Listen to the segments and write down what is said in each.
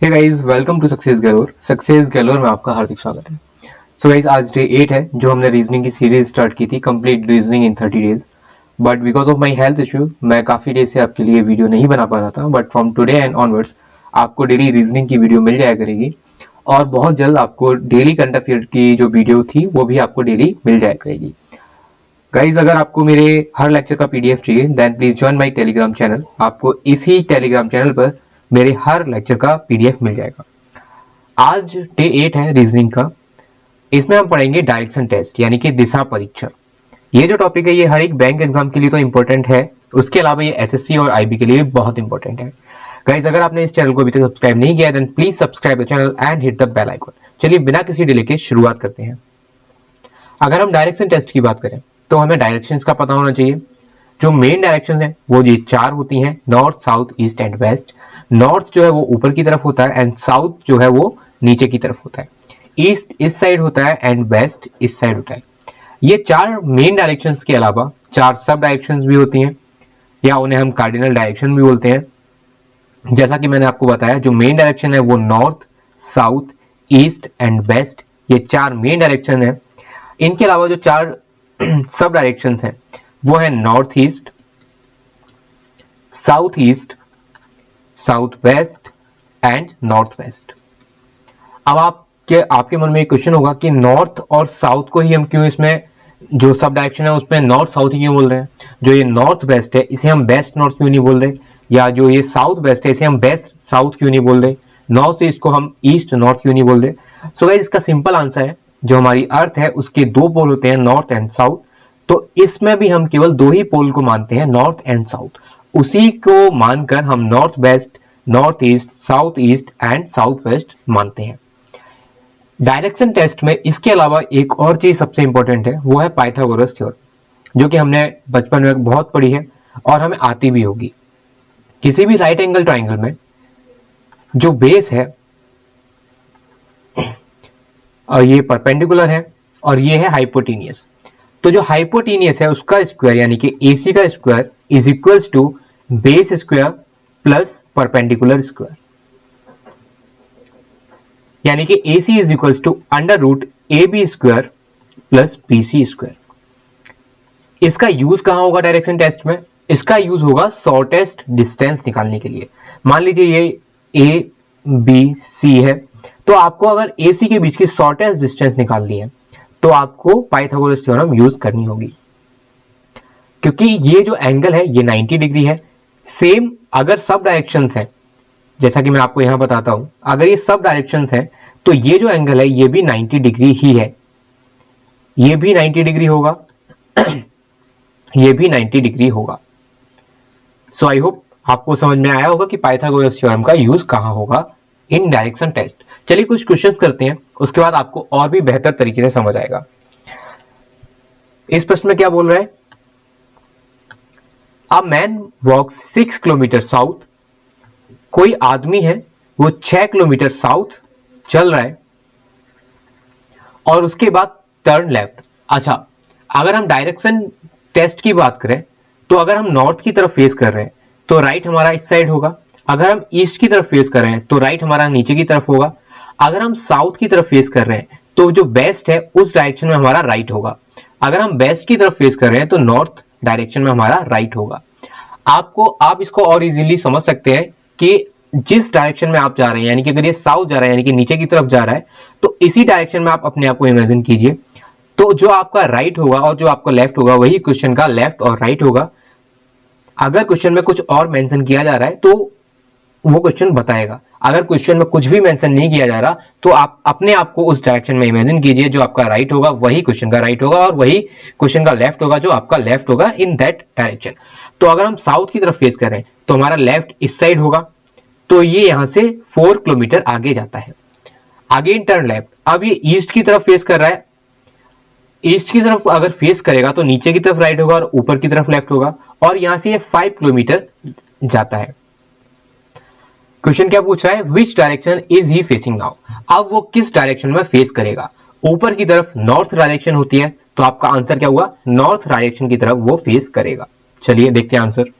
Hey guys, welcome to success galore में आपका हार्दिक स्वागत है। सो गाइस, आज डे 8 है जो हमने रीजनिंग की सीरीज स्टार्ट की थी, complete reasoning in 30 days. But because of my health issue मैं काफी डेज से आपके लिए वीडियो नहीं बना पा रहा था। But from today and onwards आपको डेली रीजनिंग की वीडियो मिल जाया करेगी और बहुत जल्द आपको डेली करंट अफेयर की जो वीडियो थी वो भी आपको डेली मिल जाया करेगी। गाइज, अगर आपको मेरे हर लेक्चर का पीडीएफ चाहिए then please join my Telegram channel. आपको इसी टेलीग्राम चैनल पर मेरे हर लेक्चर का पीडीएफ मिल जाएगा। आज डे 8 है रीजनिंग का। इसमें हम पढ़ेंगे डायरेक्शन टेस्ट यानी कि दिशा परीक्षण। ये जो टॉपिक है ये हर एक बैंक एग्जाम के लिए तो इंपॉर्टेंट है, उसके अलावा ये एसएससी और आईबी के लिए भी बहुत इंपॉर्टेंट है। गाइज, अगर आपने इस चैनल को अभी तक सब्सक्राइब नहीं किया then please subscribe the channel and hit the bell icon. चलिए बिना किसी डिले के शुरुआत करते हैं। अगर हम डायरेक्शन टेस्ट की बात करें तो हमें डायरेक्शंस का पता होना चाहिए। जो मेन डायरेक्शन है वो ये 4 होती हैं, north, south, east and west. North जो है वो ऊपर की तरफ होता है एंड साउथ जो है वो नीचे की तरफ होता है। ईस्ट इस साइड होता है एंड वेस्ट इस साइड होता है। ये 4 मेन डायरेक्शंस के अलावा 4 सब डायरेक्शंस भी होती हैं या उन्हें हम कार्डिनल डायरेक्शन भी बोलते हैं। जैसा कि मैंने आपको बताया, जो मेन डायरेक्शन है वो north, south, east and west, ये 4 मेन डायरेक्शन है। इनके अलावा जो 4 सब डायरेक्शंस हैं वो है north east, south east, south west and north west. अब आपके मन में एक क्वेश्चन होगा कि नॉर्थ और साउथ को ही हम क्यों इसमें जो सब डायरेक्शन है उसमें नॉर्थ साउथ ही क्यों बोल रहे हैं? जो ये नॉर्थ वेस्ट है इसे हम वेस्ट नॉर्थ क्यों नहीं बोल रहे? या जो ये साउथ वेस्ट है इसे हम वेस्ट साउथ क्यों नहीं बोल रहे? नॉर्थ ईस्ट को हम ईस्ट नॉर्थ क्यों नहीं बोल रहे? सो गाइस, इसका सिंपल आंसर है, जो हमारी अर्थ है उसके 2 पोल होते हैं, नॉर्थ एंड साउथ। तो इसमें भी हम केवल 2 ही पोल को मानते हैं, नॉर्थ एंड साउथ। उसी को मानकर हम north west, north east, south east and south west मानते हैं। डायरेक्शन टेस्ट में इसके अलावा एक और चीज सबसे इंपॉर्टेंट है, वो है पाइथागोरस थ्योरम, जो कि हमने बचपन में बहुत पढ़ी है और हमें आती भी होगी। किसी भी राइट एंगल ट्राइंगल में जो बेस है और ये परपेंडिकुलर है और ये है हाइपोटेनियस। तो जो हाइपोटेनियस है उसका स्क्वायर यानी कि AC का square is equals to base square plus perpendicular square, यानी कि AC is equals to under root AB square plus BC square. इसका यूज कहां होगा डायरेक्शन टेस्ट में? इसका यूज होगा शॉर्टेस्ट डिस्टेंस निकालने के लिए। मान लीजिए ये ABC है, तो आपको अगर AC के बीच की शॉर्टेस्ट डिस्टेंस निकालनी है तो आपको पाइथागोरस थ्योरम यूज करनी होगी, क्योंकि ये जो एंगल है ये 90 डिग्री है। सेम अगर सब डायरेक्शंस हैं, जैसा कि मैं आपको यहां बताता हूं, अगर ये सब डायरेक्शंस हैं तो ये जो एंगल है ये भी 90 डिग्री ही है, ये भी 90 डिग्री होगा ये भी 90 डिग्री होगा। सो आई होप आपको समझ में आया होगा कि पाइथागोरस थ्योरम का यूज कहां होगा इन डायरेक्शन टेस्ट। चलिए कुछ क्वेश्चंस करते हैं, उसके बाद आपको और भी बेहतर तरीके से समझ आएगा। इस प्रश्न में क्या बोल रहा है? A man walks 6 kilometre south. कोई आदमी है वो 6 किलोमीटर साउथ चल रहा है और उसके बाद टर्न लेफ्ट। अच्छा, अगर हम डायरेक्शन टेस्ट की बात करें तो अगर हम नॉर्थ की तरफ फेस कर रहे हैं तो राइट हमारा इस साइड होगा। अगर हम ईस्ट की तरफ फेस कर रहे हैं तो राइट हमारा नीचे की तरफ होगा। अगर हम साउथ की तरफ फेस कर रहे हैं तो जो वेस्ट है उस डायरेक्शन में हमारा राइट होगा। अगर हम वेस्ट की तरफ फेस कर रहे हैं तो नॉर्थ डायरेक्शन में हमारा राइट होगा। आप इसको और इजीली समझ सकते हैं कि जिस डायरेक्शन में आप जा रहे हैं, यानी कि अगर ये साउथ जा रहा है यानी कि नीचे की तरफ जा रहा है, तो इसी डायरेक्शन में आप अपने आप को इमेजिन कीजिए। तो जो आपका राइट होगा और जो आपका लेफ्ट होगा वही क्वेश्चन का लेफ्ट और राइट होगा। अगर क्वेश्चन में कुछ और मेंशन किया जा रहा है तो वो क्वेश्चन बताएगा। अगर क्वेश्चन में कुछ भी मेंशन नहीं किया जा रहा तो आप अपने आप को उस डायरेक्शन में इमेजिन कीजिए। जो आपका राइट होगा वही क्वेश्चन का राइट होगा और वही क्वेश्चन का लेफ्ट होगा जो आपका लेफ्ट होगा इन दैट डायरेक्शन। तो अगर हम साउथ की तरफ फेस कर रहे हैं तो हमारा लेफ्ट इस साइड होगा, तो ये यहां से 4 किलोमीटर आगे जाता है। Again turn left. अब ये ईस्ट की तरफ फेस कर रहा है, ईस्ट की तरफ अगर फेस करेगा तो नीचे की तरफ राइट होगा और ऊपर की तरफ लेफ्ट होगा, और यहां से ये 5 किलोमीटर जाता है। क्वेश्चन क्या पूछ रहा है? विच direction is he facing now. अब वो किस डायरेक्शन में फेस करेगा? ऊपर की तरफ नॉर्थ डायरेक्शन होती है, तो आपका आंसर क्या हुआ? नॉर्थ डायरेक्शन की तरफ वो फेस करेगा। चलिए देखते हैं आंसर।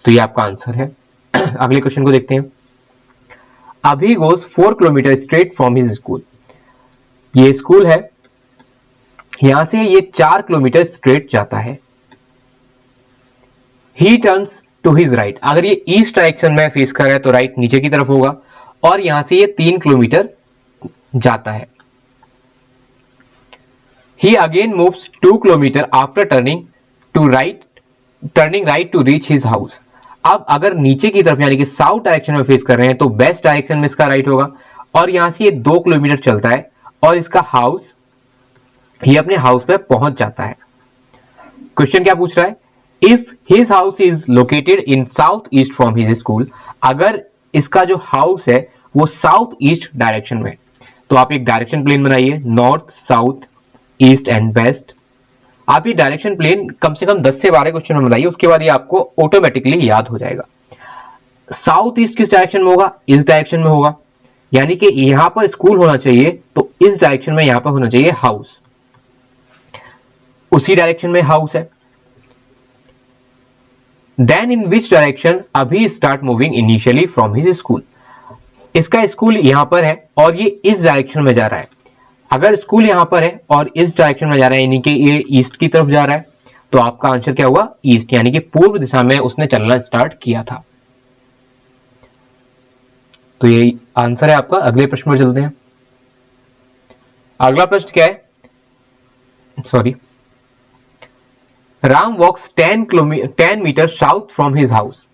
तो ये आपका आंसर है। अगले क्वेश्चन को देखते हैं। Abhi goes 4 kilometre straight from his school. ये स्कूल है, यहां से ये 4 किलोमीटर स्ट्रेट जाता है। He turns to his right, अगर ये ईस्ट डायरेक्शन में फेस कर रहा है तो राइट नीचे की तरफ होगा, और यहां से ये 3 किलोमीटर जाता है। He again moves 2 kilometre after turning right to reach his house. अब अगर नीचे की तरफ यानी कि साउथ डायरेक्शन में फेस कर रहे हैं तो वेस्ट डायरेक्शन में इसका राइट होगा, और यहां से ये 2 किलोमीटर चलता है और इसका हाउस, ये अपने हाउस पे पहुंच जाता है। क्वेश्चन क्या पूछ रहा है, if his house is located in south east from his school, अगर इसका जो हाउस है वो साउथ ईस्ट डायरेक्शन में, तो आप एक डायरेक्शन प्लेन बनाइए, north south east and west. आप ये डायरेक्शन प्लेन कम से कम 10 से 12 क्वेश्चन में बनाइए, उसके बाद ये आपको ऑटोमेटिकली याद हो जाएगा। साउथ ईस्ट किस डायरेक्शन में होगा, इस डायरेक्शन में होगा, यानी कि यहां पर स्कूल होना चाहिए तो इस डायरेक्शन में यहां पर होना चाहिए हाउस, उसी डायरेक्शन में हाउस है। देन इन विच डायरेक्शन अभी start moving initially from his school, इसका स्कूल यहां पर है और ये इस डायरेक्शन में जा रहा है। अगर स्कूल यहां पर है और इस डायरेक्शन में जा रहा है यानी कि ये ईस्ट की तरफ जा रहा है, तो आपका आंसर क्या होगा, ईस्ट, यानी कि पूर्व दिशा में उसने चलना स्टार्ट किया था। तो ये आंसर है आपका। अगले प्रश्न पर चलते हैं। अगला प्रश्न क्या है, sorry, Ram walks 10 metre south from his house.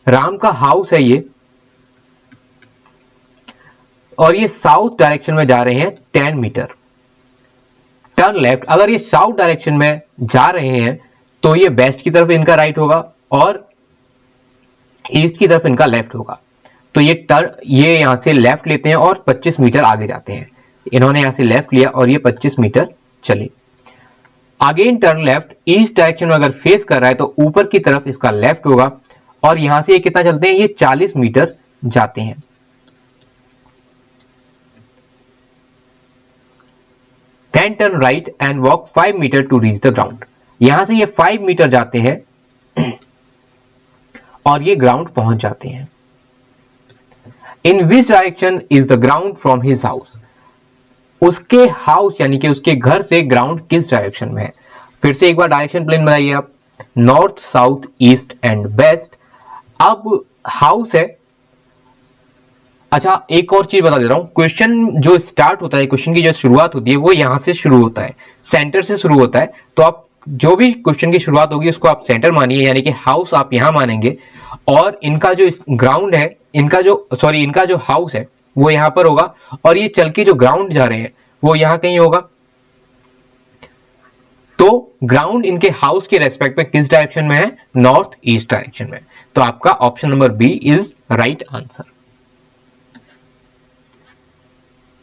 Ram का हाउस है ये, और ये साउथ डायरेक्शन में जा रहे हैं 10 मीटर। टर्न लेफ्ट, अगर ये साउथ डायरेक्शन में जा रहे हैं तो ये वेस्ट की तरफ इनका राइट होगा और ईस्ट की तरफ इनका लेफ्ट होगा। तो ये यहां से लेफ्ट लेते हैं और 25 मीटर आगे जाते हैं। इन्होंने यहां से लेफ्ट लिया और ये 25 मीटर चले। Again turn left, east direction में अगर फेस कर रहा है तो ऊपर की तरफ इसका लेफ्ट होगा, और यहां से ये कितना चलते हैं, ये 40 मीटर जाते हैं। Then turn right and walk 5 metre to reach the ground। यहां से ये 5 मीटर जाते हैं और ये ग्राउंड पहुंच जाते हैं। In which direction is the ground from his house? उसके हाउस यानी कि उसके घर से ग्राउंड किस डायरेक्शन में है। फिर से एक बार डायरेक्शन प्लेन बनाइए आप, north south east and west. अब हाउस है, अच्छा एक और चीज बता दे रहा हूं, क्वेश्चन जो स्टार्ट होता है, क्वेश्चन की जो शुरुआत होती है वो यहां से शुरू होता है, सेंटर से शुरू होता है। तो आप जो भी क्वेश्चन की शुरुआत होगी उसको आप सेंटर मानिए, यानी कि हाउस आप यहां मानेंगे, और इनका जो ग्राउंड है, इनका जो हाउस है वो यहां पर होगा, और ये चल के जो ग्राउंड जा रहे हैं वो यहां कहीं होगा। तो ग्राउंड इनके हाउस के रेस्पेक्ट में किस डायरेक्शन में है, नॉर्थ ईस्ट डायरेक्शन में। तो आपका option number B is right answer.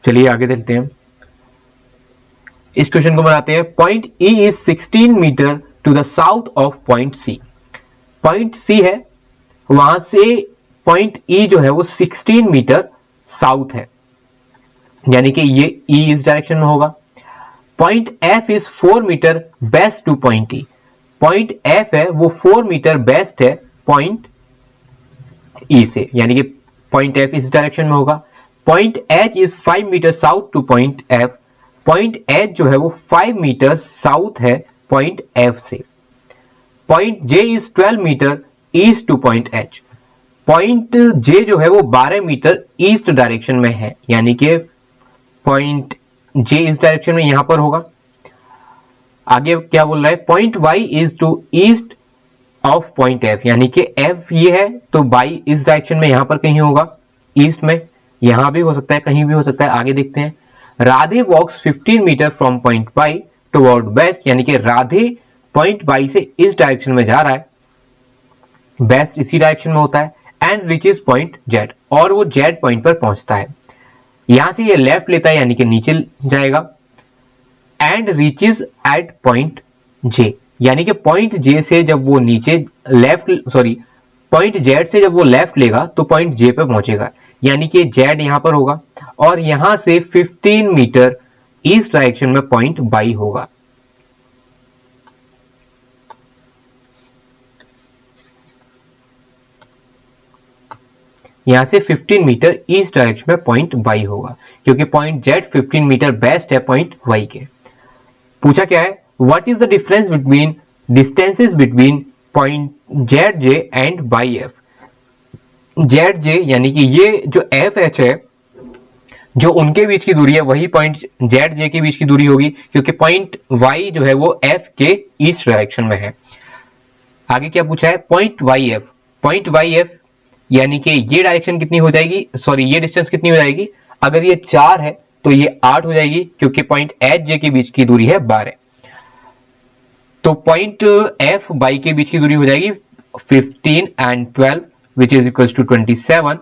चलिए आगे देखते हैं, इस क्वेश्चन को बनाते हैं। Point E is 16 metre to the south of point C. Point C है, वहां से पॉइंट ई जो है वो 16 मीटर साउथ है, यानी कि ये ई इस डायरेक्शन में होगा। Point F is 4 metre west to point E. Point F है वो 4 मीटर बेस्ट है पॉइंट ई से, यानी कि पॉइंट एफ इस डायरेक्शन में होगा। Point H is 5 metre south to point F. Point H जो है वो 5 मीटर साउथ है पॉइंट एफ से। Point J is 12 metre east to point H. Point J जो है वो 12 मीटर ईस्ट डायरेक्शन में है, यानी कि पॉइंट जे इस डायरेक्शन में यहां पर होगा। आगे क्या बोल रहा है, point Y is to east of point F, यानी कि एफ ये है तो वाई इस डायरेक्शन में यहां पर कहीं होगा, ईस्ट में। यहां भी हो सकता है, कहीं भी हो सकता है, आगे देखते हैं। Radhe walks 15 metre from point Y toward west, यानी कि राधे पॉइंट वाई से इस डायरेक्शन में जा रहा है, वेस्ट इसी डायरेक्शन में होता है। एंड रीचेस पॉइंट जेड, और वो जेड पॉइंट पर पहुंचता है। यहां से ये लेफ्ट लेता है यानी कि नीचे जाएगा। एंड रीचेस एट पॉइंट जे, यानी कि पॉइंट जे से जब वो नीचे पॉइंट जेड से जब वो लेफ्ट लेगा तो पॉइंट जे पे पहुंचेगा, यानी कि जेड यहां पर होगा, और यहां से 15 मीटर ईस्ट डायरेक्शन में पॉइंट वाई होगा। यहाँ से 15 मीटर ईस्ट डायरेक्शन में पॉइंट वाई होगा, क्योंकि पॉइंट जेड 15 मीटर बेस्ट है पॉइंट वाई के। पूछा क्या है, what is the difference between distances between point Z J and Y F. Z J यानी कि ये जो एफ एच है, जो उनके बीच की दूरी है वही पॉइंट जेड जे के बीच की दूरी होगी, क्योंकि पॉइंट वाई जो है वो एफ के ईस्ट डायरेक्शन में है। आगे क्या पूछा है, point Y F. Point Y F यानी कि ये डायरेक्शन कितनी हो जाएगी, सॉरी ये डिस्टेंस कितनी हो जाएगी, अगर ये 4 है तो ये 8 हो जाएगी, क्योंकि पॉइंट एच जे के बीच की दूरी है 12। तो पॉइंट एफ बाई के बीच की दूरी हो जाएगी 15 and 12 which is equal to 27,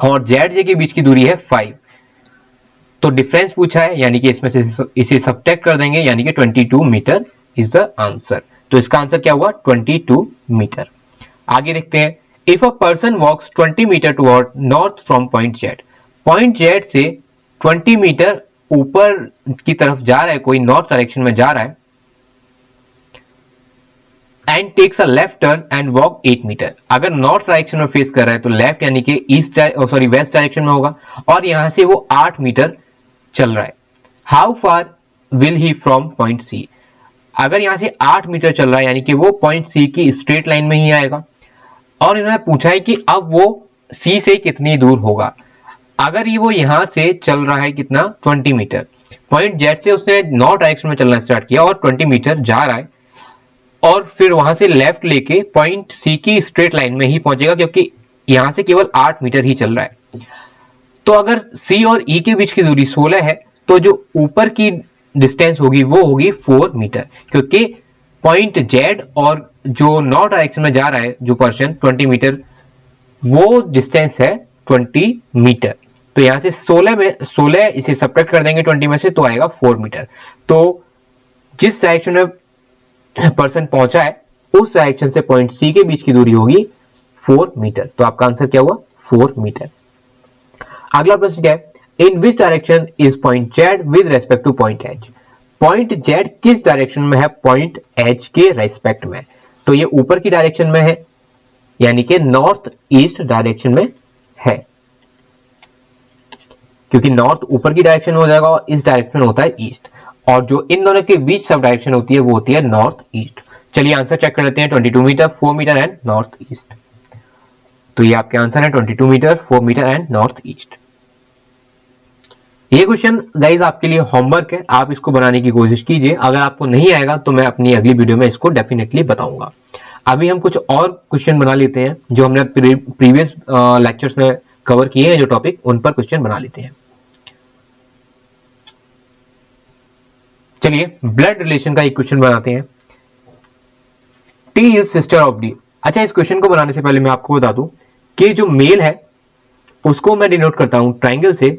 और जेड जे के बीच की दूरी है 5। तो डिफरेंस पूछा है, यानी कि इसमें से इसे सब्ट्रैक्ट कर देंगे, यानी कि 22 मीटर इज द आंसर। तो इसका आंसर क्या हुआ, 22 मीटर। आगे देखते हैं, if a person walks 20 metre toward north from point Z. Point Z से 20 मीटर ऊपर की तरफ जा रहा है, कोई नॉर्थ डायरेक्शन में जा रहा है, and takes a left turn and walk 8 metre. अगर नॉर्थ डायरेक्शन में फेस कर रहा है तो लेफ्ट यानी कि ईस्ट सॉरी वेस्ट डायरेक्शन में होगा, और यहां से वो 8 मीटर चल रहा है। How far will he from point C. अगर यहां से 8 मीटर चल रहा है यानी कि वो पॉइंट सी की स्ट्रेट लाइन में ही आएगा, और इन्होंने पूछा है कि अब वो सी से कितनी दूर होगा। अगर ये वो यहां से चल रहा है कितना, 20 मीटर, पॉइंट जेड से उसने नॉर्थ डायरेक्शन में चलना स्टार्ट किया और 20 मीटर जा रहा है, और फिर वहां से लेफ्ट लेके पॉइंट सी की स्ट्रेट लाइन में ही पहुंचेगा, क्योंकि यहां से केवल 8 मीटर ही चल रहा है। तो अगर सी और ई के बीच की दूरी 16 है, तो जो ऊपर की डिस्टेंस होगी वो होगी 4 मीटर, क्योंकि पॉइंट जेड और जो नॉर्थ डायरेक्शन में जा रहा है जो पर्सन 20 मीटर, वो डिस्टेंस है 20 मीटर। तो यहां से 16 इसे सब्ट्रैक्ट कर देंगे 20 में से, तो आएगा 4 मीटर। तो जिस डायरेक्शन में पर्सन पहुंचा है उस डायरेक्शन से पॉइंट सी के बीच की दूरी होगी 4 मीटर। तो आपका आंसर क्या हुआ, 4 मीटर। अगला प्रश्न क्या है, in which direction is point Z with respect to point H. Point Z किस डायरेक्शन में है पॉइंट एच के रेस्पेक्ट में। तो ये ऊपर की डायरेक्शन में है, यानी कि नॉर्थ ईस्ट डायरेक्शन में है, क्योंकि नॉर्थ ऊपर की डायरेक्शन में हो जाएगा और इस डायरेक्शन में होता है ईस्ट, और जो इन दोनों के बीच सब डायरेक्शन होती है वो होती है नॉर्थ ईस्ट। चलिए आंसर चेक कर लेते हैं, 22 metre, 4 metre and north east. तो ये आपके आंसर है 22 metre, 4 metre and north east. ये क्वेश्चन गाइज आपके लिए होमवर्क है, आप इसको बनाने की कोशिश कीजिए। अगर आपको नहीं आएगा तो मैं अपनी अगली वीडियो में इसको डेफिनेटली बताऊंगा। अभी हम कुछ और क्वेश्चन बना लेते हैं जो हमने प्रीवियस लेक्चर्स में कवर किए हैं, जो टॉपिक, उन पर क्वेश्चन बना लेते हैं। चलिए ब्लड रिलेशन का एक क्वेश्चन बनाते हैं। T is sister of D. अच्छा, इस क्वेश्चन को बनाने से पहले मैं आपको बता दूं कि जो मेल है उसको मैं डिनोट करता हूं ट्राइंगल से,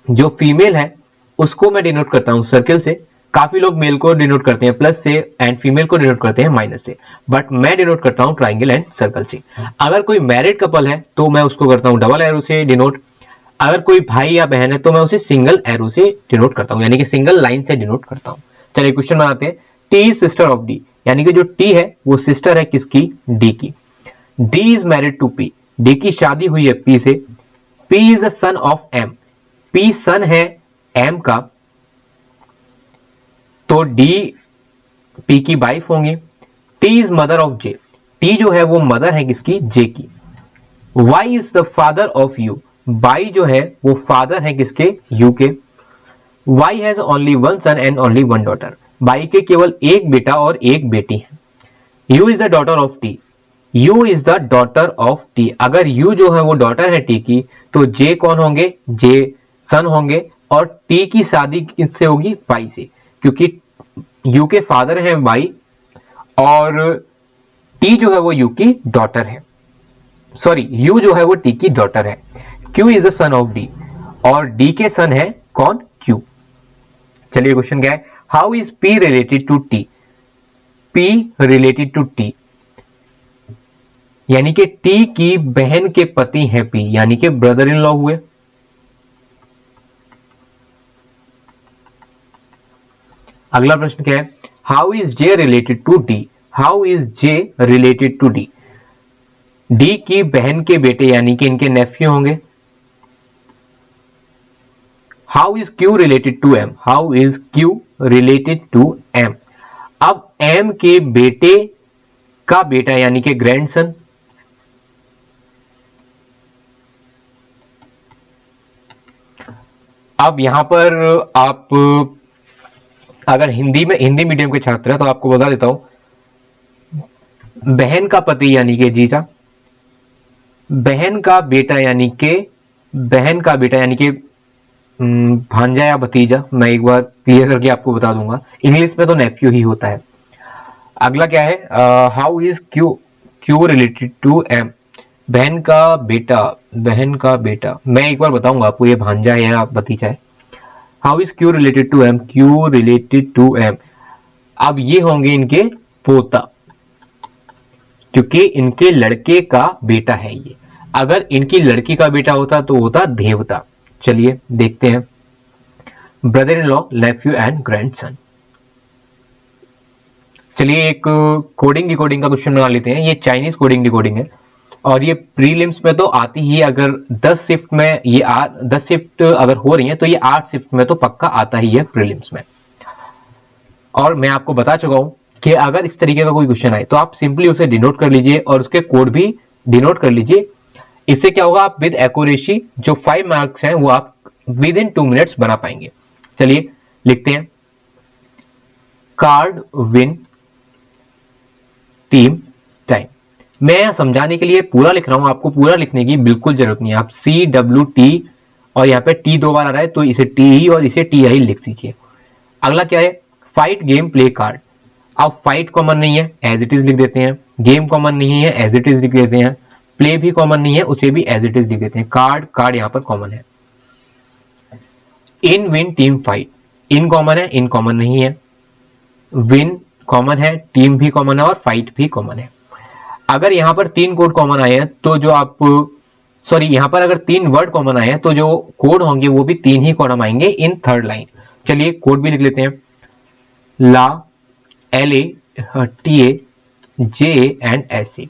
जो फीमेल है उसको मैं डिनोट करता हूं सर्कल से। काफी लोग मेल को डिनोट करते हैं प्लस से एंड फीमेल को डिनोट करते हैं माइनस से, बट मैं डिनोट करता हूं ट्राइंगल एंड सर्कल से। अगर कोई मैरिड कपल है तो मैं उसको करता हूं डबल एरो से डिनोट। अगर कोई भाई या बहन है तो मैं उसे सिंगल एरो से डिनोट करता हूं, यानी कि सिंगल लाइन से डिनोट करता हूं। चलिए क्वेश्चन बनाते हैं। T is sister of D, यानी कि जो टी है वो सिस्टर है किसकी, डी की। D is married to P, D की शादी हुई है पी से। P is the son of M, P son है एम का, तो डी पी की वाइफ होंगे। T is mother of J, T जो है वो मदर है किसकी, जे की। Y is the father of U, Y जो है वो फादर है किसके, यू के। Y has only one son and only one daughter, Y के केवल एक बेटा और एक बेटी है। You is the daughter of T, you is the daughter of T. अगर यू जो है वो डॉटर है टी की, तो जे कौन होंगे, जे सन होंगे, और टी की शादी किससे होगी, वाई से, क्योंकि यू के फादर है वाई और टी जो है वो यू की डॉटर है, सॉरी यू जो है वो टी की डॉटर है। Q is the son of D, और डी के सन है कौन, क्यू। चलिए क्वेश्चन क्या है, how is P related to T. P related to T, यानी कि टी की बहन के पति हैं पी, यानी कि ब्रदर इन लॉ हुए। अगला प्रश्न क्या है, how is J related to D. How is J related to D, D की बहन के बेटे यानी कि इनके नेफ्यू होंगे। How is Q related to M, how is Q related to M. अब एम के बेटे का बेटा यानी कि ग्रैंडसन, अब यहां पर आप अगर हिंदी मीडियम के छात्र हैं तो आपको बता देता हूं, बहन का पति यानी कि जीजा, बहन का बेटा यानी कि भांजा या भतीजा, मैं एक बार क्लियर करके आपको बता दूंगा, इंग्लिश में तो नेफ्यू ही होता है। अगला क्या है, how is Q related to M, बहन का बेटा, मैं एक बार बताऊंगा आपको ये भांजा है या भतीजा है। How is Q related to M, Q related to M, अब ये होंगे इनके पोता, क्योंकि इनके लड़के का बेटा है ये। अगर इनकी लड़की का बेटा होता तो होता देवता। चलिए देखते हैं, brother in law, Neiphiu and grandson. चलिए एक कोडिंग डिकोडिंग का क्वेश्चन बना लेते हैं। ये चाइनीज कोडिंग डिकोडिंग है और ये प्रीलिम्स में तो आती ही, अगर 10 शिफ्ट में ये 10 शिफ्ट अगर हो रही है तो ये 8 शिफ्ट में तो पक्का आता ही है प्रीलिम्स में। और मैं आपको बता चुका हूं कि अगर इस तरीके का कोई क्वेश्चन आए तो आप सिंपली उसे डिनोट कर लीजिए और उसके कोड भी डिनोट कर लीजिए। इससे क्या होगा, आप विद एक्यूरेसी जो 5 मार्क्स हैं वो आप विद इन 2 मिनट्स बना पाएंगे। चलिए लिखते हैं, कार्ड विन टीम टाइम। मैं यहां समझाने के लिए पूरा लिख रहा हूं, आपको पूरा लिखने की बिल्कुल जरूरत नहीं है। आप CWT और यहाँ पे टी 2 बार आ रहा है तो इसे टी ही और इसे टी आई लिख दीजिए। अगला क्या है, फाइट गेम प्ले कार्ड। अब फाइट कॉमन नहीं है, एज इट इज लिख देते हैं। गेम कॉमन नहीं है, एज इट इज लिख देते हैं। प्ले भी कॉमन नहीं है, उसे भी एज इट इज लिख देते हैं। कार्ड यहां पर कॉमन है। In win team fight, in common है, इन कॉमन नहीं है। विन कॉमन है, टीम भी कॉमन है और फाइट भी कॉमन है। अगर यहां पर 3 कोड कॉमन आए हैं तो जो आप यहां पर अगर 3 वर्ड कॉमन आए हैं तो जो कोड होंगे वो भी 3 ही कॉलम आएंगे इन थर्ड लाइन। चलिए कोड भी लिख लेते हैं, ला, LA, TA, JA and SC।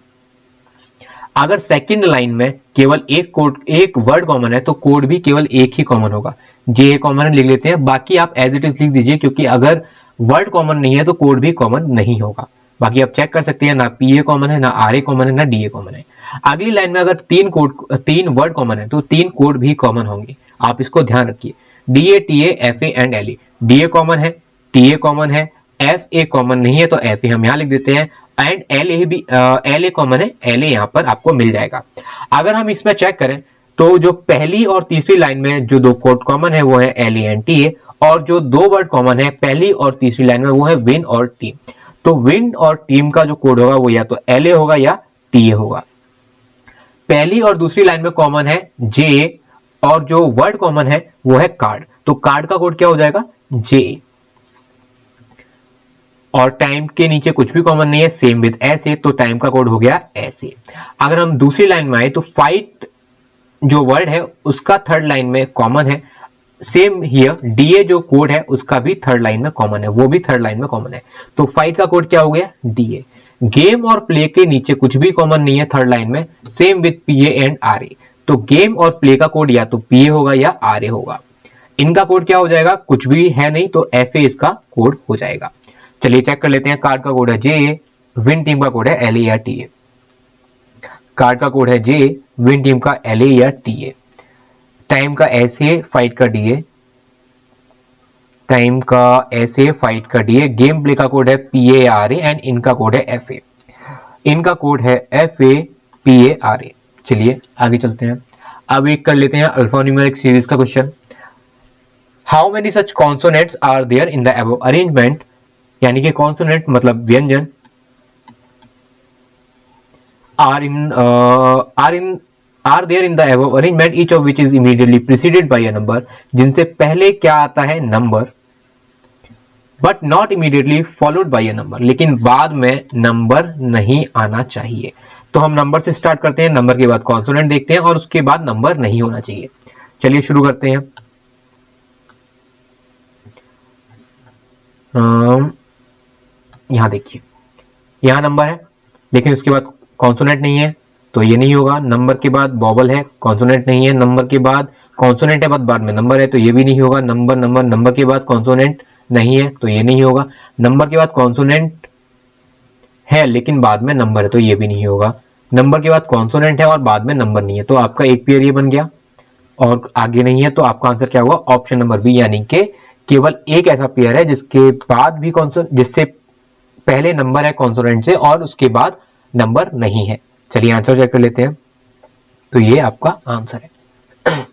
अगर सेकंड लाइन में केवल एक वर्ड कॉमन है तो कोड भी केवल एक ही कॉमन होगा। JA कॉमन लिख लेते हैं, बाकी आप एज इट इज लिख दीजिए, क्योंकि अगर वर्ड कॉमन नहीं है तो कोड भी कॉमन नहीं होगा। बाकी आप चेक कर सकते हैं, ना PA कॉमन है, ना RA कॉमन है, ना DA कॉमन है। अगली लाइन में अगर 3 वर्ड कॉमन है तो 3 कोड भी कॉमन होंगे, आप इसको ध्यान रखिए। DA, TA, FA and LA। DA common है, TA कॉमन है, FA कॉमन नहीं है तो FA हम यहां लिख देते हैं, एंड LA कॉमन है, LA यहां पर आपको मिल जाएगा। अगर हम इसमें चेक करें तो जो पहली और तीसरी लाइन में जो 2 कोड कॉमन है वो है LA एंड TA, और जो 2 वर्ड कॉमन है पहली और तीसरी लाइन में वो है विन और टीम। तो विन और टीम का जो कोड होगा वो या तो LA होगा या TA होगा। पहली और दूसरी लाइन में कॉमन है JA और जो वर्ड कॉमन है वो है कार्ड, तो कार्ड का कोड क्या हो जाएगा, JA। और टाइम के नीचे कुछ भी कॉमन नहीं है, सेम विद ऐसे, तो टाइम का कोड हो गया ऐसे। अगर हम दूसरी लाइन में आए तो फाइट जो वर्ड है उसका थर्ड लाइन में कॉमन है, सेम हियर DA जो कोड है उसका भी थर्ड लाइन में कॉमन है, वो भी थर्ड लाइन में कॉमन है, तो फाइट का कोड क्या हो गया, DA। गेम और प्ले के नीचे कुछ भी कॉमन नहीं है थर्ड लाइन में, same with PA and RA, तो गेम और प्ले का कोड या तो PA होगा या RA होगा। इनका कोड क्या हो जाएगा, कुछ भी है नहीं तो FA इसका कोड हो जाएगा। चलिए चेक कर लेते हैं, कार्ड का कोड है JA, विन टीम का कोड है LA या TA। कार्ड का कोड है JA, विन टीम का LA या TA। टाइम का SA, फाइट का DA, टाइम का SA, फाइट का DA। गेम प्ले का कोड है PA या RA एंड इनका कोड है FA। इनका कोड है FA, PA, RA। चलिए आगे चलते हैं, अब एक कर लेते हैं अल्फान्यूमेरिक सीरीज का question. How many such consonants are there in the above arrangement, यानी कि कॉन्सोनेंट मतलब व्यंजन, are there in the above arrangement each of which is immediately preceded by a number, जिनसे पहले क्या आता है number, but not immediately followed by a number, लेकिन बाद में नंबर नहीं आना चाहिए। तो हम नंबर से स्टार्ट करते हैं, नंबर के बाद कॉन्सोनेंट देखते हैं और उसके बाद नंबर नहीं होना चाहिए। चलिए शुरू करते हैं। यहां देखिए, यहां नंबर है लेकिन उसके बाद कॉन्सोनेंट नहीं है, तो ये नहीं होगा। नंबर के बाद वॉवल है, कॉन्सोनेंट नहीं है। नंबर के बाद कॉन्सोनेंट है, बाद में नंबर है, तो ये भी नहीं होगा। नंबर नंबर नंबर के बाद कॉन्सोनेंट नहीं है, तो ये नहीं होगा। नंबर के बाद कॉन्सोनेंट है लेकिन बाद में नंबर है, तो ये भी नहीं होगा। नंबर के बाद कॉन्सोनेंट है और बाद में नंबर नहीं है, तो आपका एक पेयर ये बन गया और आगे नहीं है, तो आपका आंसर क्या हुआ? ऑप्शन नंबर बी, यानी कि केवल एक ऐसा पेयर है जिसके बाद भी जिससे पहले नंबर है कॉन्सोनेंट से और उसके बाद नंबर नहीं है। चलिए आंसर चेक कर लेते हैं। तो ये आपका आंसर है।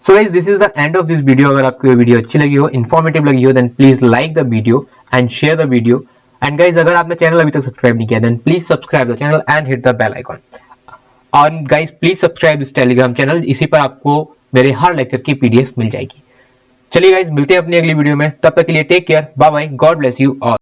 So guys this is the end of this video. अगर आपको ये वीडियो अच्छी लगी हो, इन्फॉर्मेटिव लगी हो, then please like the video and share the video. And guys अगर आपने चैनल अभी तक सब्सक्राइब नहीं किया, then please subscribe the channel and hit the bell icon. और guys please subscribe this Telegram channel, इसी पर आपको मेरे हर लेक्चर की पीडीएफ मिल जाएगी। चलिए गाइस मिलते हैं अपनी अगली वीडियो में, तब तक के लिए take care, bye bye, God bless you all.